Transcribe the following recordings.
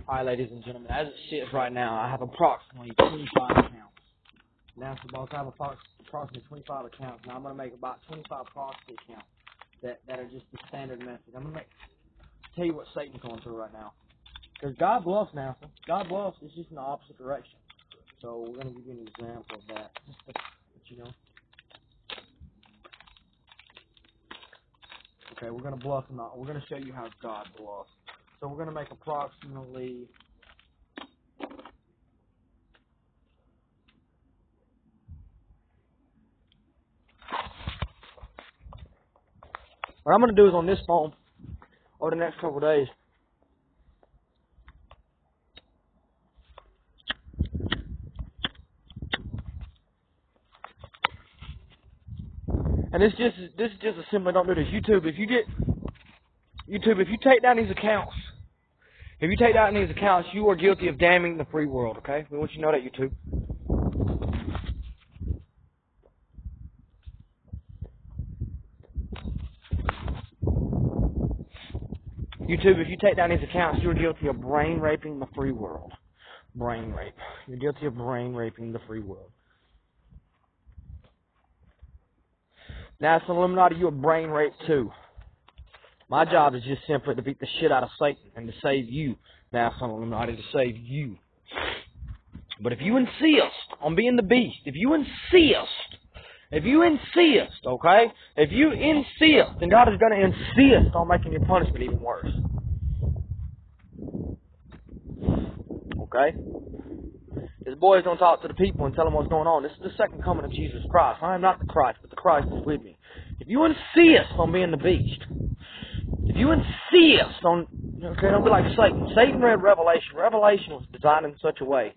Alright, ladies and gentlemen, as it sits right now, I have approximately 25 accounts. Now, so boss, I have approximately 25 accounts. Now, I'm going to make about 25 prophecy accounts that are just the standard message. I'm going to tell you what Satan's going through right now. Because God bluffs now. God bluffs. It's just in the opposite direction. So, we're going to give you an example of that. Just to let you know. Okay, we're going to bluff him out. We're going to show you how God bluffs. So we're going to make approximately what I'm going to do is on this phone over the next couple of days. And this is just a simple, don't do this. YouTube, if you take down these accounts, you are guilty of damning the free world, okay? We want you to know that, YouTube. YouTube, if you take down these accounts, you are guilty of brain raping the free world. Brain rape. You're guilty of brain raping the free world. Now, it's Illuminati, you are brain raped too. My job is just simply to beat the shit out of Satan and to save you. Now, son of Illuminati, to save you. But if you insist on being the beast, if you insist, okay? If you insist, then God is going to insist on making your punishment even worse. Okay? This boy is going to talk to the people and tell them what's going on. This is the second coming of Jesus Christ. I am not the Christ, but the Christ is with me. If you insist on being the beast, if you insist on, okay, don't be like Satan. Satan read Revelation. Revelation was designed in such a way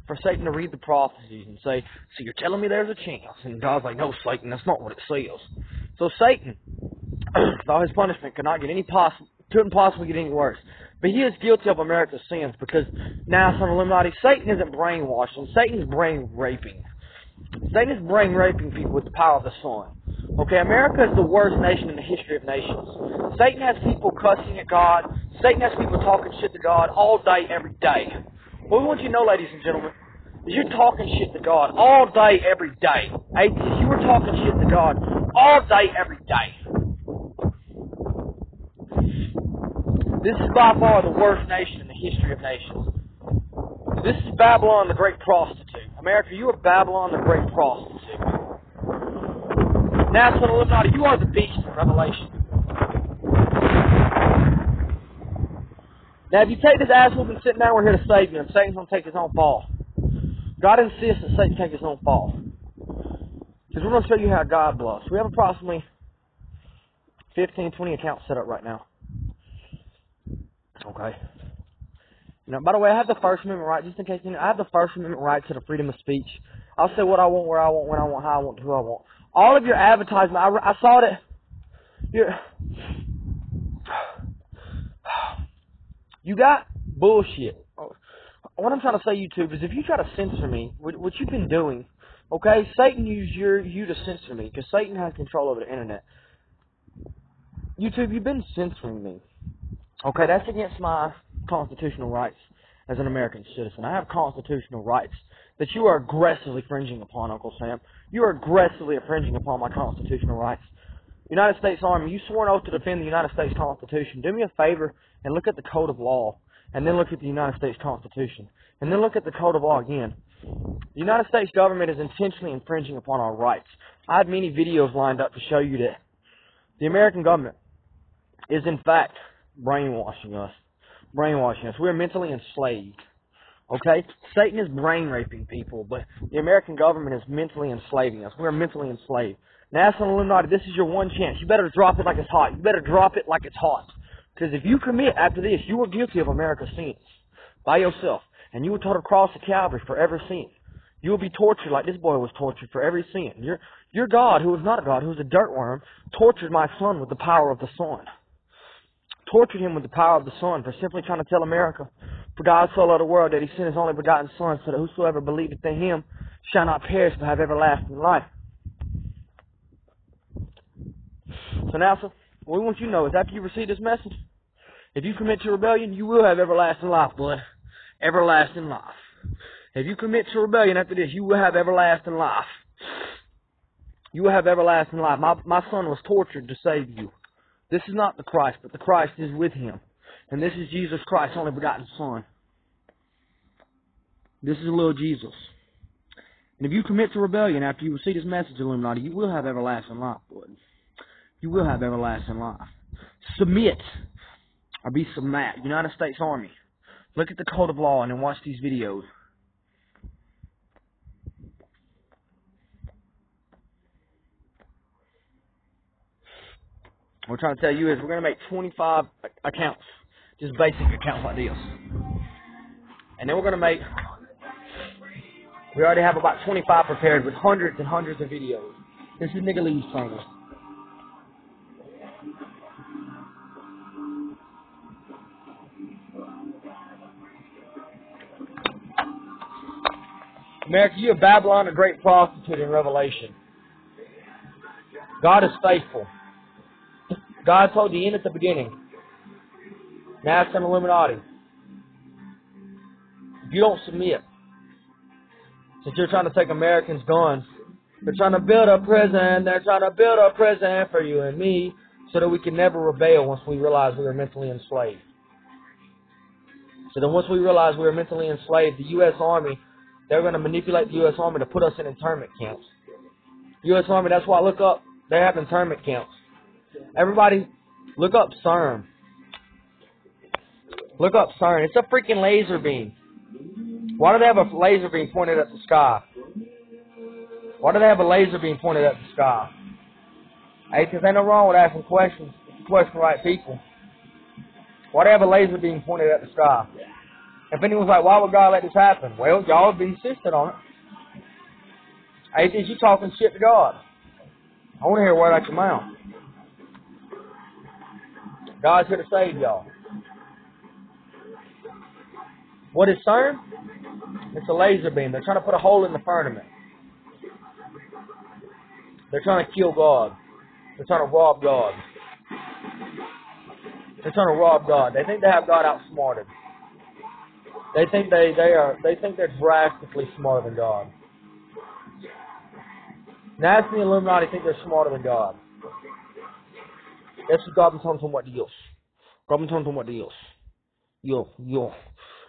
for Satan to read the prophecies and say, so you're telling me there's a chance. And God's like, no, Satan, that's not what it says. So Satan, thought his punishment couldn't possibly get any worse. But he is guilty of America's sins because now, son of Illuminati, Satan isn't brainwashing. Satan's brain raping. Satan is brain raping people with the power of the sun. Okay, America is the worst nation in the history of nations. Satan has people cussing at God. Satan has people talking shit to God all day, every day. What we want you to know, ladies and gentlemen, is you're talking shit to God all day, every day. Atheists, you were talking shit to God all day, every day. This is by far the worst nation in the history of nations. This is Babylon the Great Prostitute. America, you are Babylon the Great Prostitute. Now, son of Illuminati, you are the beast in Revelation. Now, if you take this ass whooping sitting down, we're here to save you, and Satan's going to take his own fall. God insists that Satan take his own fall. Because we're going to show you how God bluffs. We have approximately 15, 20 accounts set up right now. Okay. Now, by the way, I have the First Amendment right, just in case you know, I have the First Amendment right to the freedom of speech. I'll say what I want, where I want, when I want, how I want, who I want. All of your advertisement, I saw that. You got bullshit. What I'm trying to say, YouTube, is if you try to censor me, what you've been doing, okay, Satan used you to censor me, because Satan has control over the internet. YouTube, you've been censoring me. Okay, that's against my constitutional rights as an American citizen. I have constitutional rights that you are aggressively infringing upon, Uncle Sam. You are aggressively infringing upon my constitutional rights. United States Army, you swore an oath to defend the United States Constitution. Do me a favor and look at the Code of Law, and then look at the United States Constitution, and then look at the Code of Law again. The United States government is intentionally infringing upon our rights. I had many videos lined up to show you that the American government is, in fact, brainwashing us. We are mentally enslaved. Okay? Satan is brain raping people, but the American government is mentally enslaving us. We are mentally enslaved. Now, son of Illuminati, this is your one chance. You better drop it like it's hot. You better drop it like it's hot. Because if you commit after this, you are guilty of America's sins by yourself. And you will go to the cross of Calvary for every sin. You will be tortured like this boy was tortured for every sin. Your God, who is not a God, who is a dirt worm, tortured my son with the power of the sun. Tortured him with the power of the sun for simply trying to tell America, for God so loved the world that he sent his only begotten Son, so that whosoever believeth in him shall not perish but have everlasting life. So now, sir, what we want you to know is after you receive this message, If you commit to rebellion, you will have everlasting life, bud. Everlasting life. If you commit to rebellion after this, you will have everlasting life. You will have everlasting life. My son was tortured to save you. This is not the Christ, but the Christ is with him. And this is Jesus Christ, only begotten Son. This is little Jesus. And if you commit to rebellion after you receive this message, Illuminati, you will have everlasting life, bud. You will have everlasting life. Submit or be submat. United States Army. Look at the code of law and then watch these videos. What we're trying to tell you is we're going to make 25 accounts. Just basic accounts like this. And then we're going to make... We already have about 25 prepared with hundreds and hundreds of videos. This is Nigga Lee's training. America, you are Babylon, a great prostitute in Revelation. God is faithful. God told the end at the beginning. Now it's an Illuminati. If you don't submit, since you're trying to take Americans' guns, they're trying to build a prison. They're trying to build a prison for you and me so that we can never rebel once we realize we are mentally enslaved. So then once we realize we are mentally enslaved, the U.S. Army, they're going to manipulate the U.S. Army to put us in internment camps. U.S. Army, that's why, look up, they have internment camps. Everybody, look up CERN. Look up CERN. It's a freaking laser beam. Why do they have a laser beam pointed at the sky? Why do they have a laser beam pointed at the sky? Hey, because ain't no wrong with asking questions. Question the right people. Why do they have a laser beam pointed at the sky? If anyone's like, why would God let this happen? Well, y'all would be insistent on it. Atheist, you talking shit to God. I want to hear a word out your mouth. God's here to save y'all. What is CERN? It's a laser beam. They're trying to put a hole in the firmament. They're trying to kill God. They're trying to rob God. They're trying to rob God. They think they have God outsmarted. They think they're drastically smarter than God. Now the Illuminati think they're smarter than God. That's what God told them what Dios. God told them what Dios. Yo.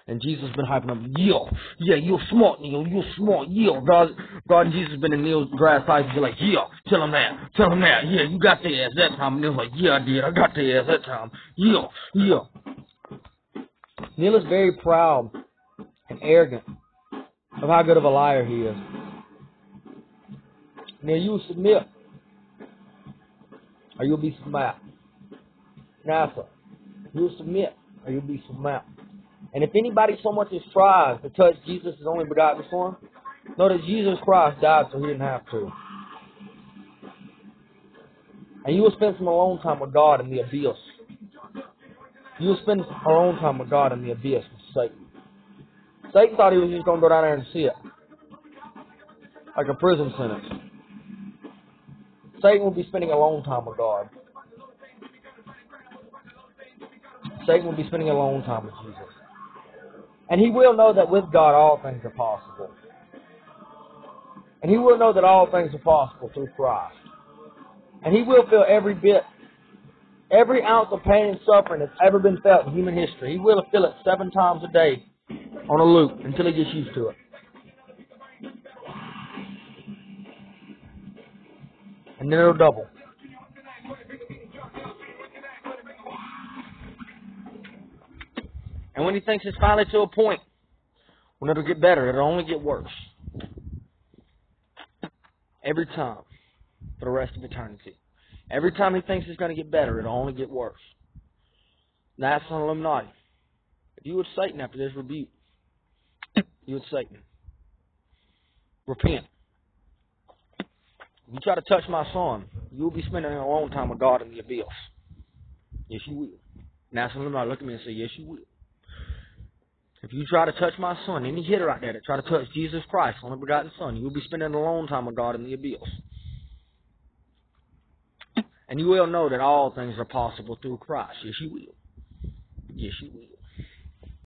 And Jesus has been hyping up, you're smart, Neil, you're smart, God and Jesus has been in Neil's grass pipe, he's like, tell him that, you got the ass that time. And Neil's like, I did, I got the ass that time, Neil is very proud and arrogant of how good of a liar he is. Neil, you will submit, or you'll be smacked. NASA, you will submit, or you'll be smacked. And if anybody so much as tries to touch Jesus' only begotten Son, know that Jesus Christ died so he didn't have to. And you will spend some alone time with God in the abyss. You will spend alone time with God in the abyss with Satan. Satan thought he was just going to go down there and see it. Like a prison sentence. Satan will be spending alone time with God. Satan will be spending alone time with Jesus. And he will know that with God all things are possible. And he will know that all things are possible through Christ. And he will feel every ounce of pain and suffering that's ever been felt in human history. He will feel it 7 times a day on a loop until he gets used to it. And then it'll double. And when he thinks it's finally to a point when it'll get better, it'll only get worse. Every time. For the rest of eternity. Every time he thinks it's going to get better, it'll only get worse. Now that's an Illuminati. If you would Satan after this rebuke, you would Satan. Repent. If you try to touch my son, you will be spending a long time with God in the abyss. Yes, you will. Now some Illuminati look at me and say, yes, you will. If you try to touch my son, any hitter out there that try to touch Jesus Christ, only begotten Son, you will be spending a long time with God in the abyss. And you will know that all things are possible through Christ. Yes, you will. Yes, you will.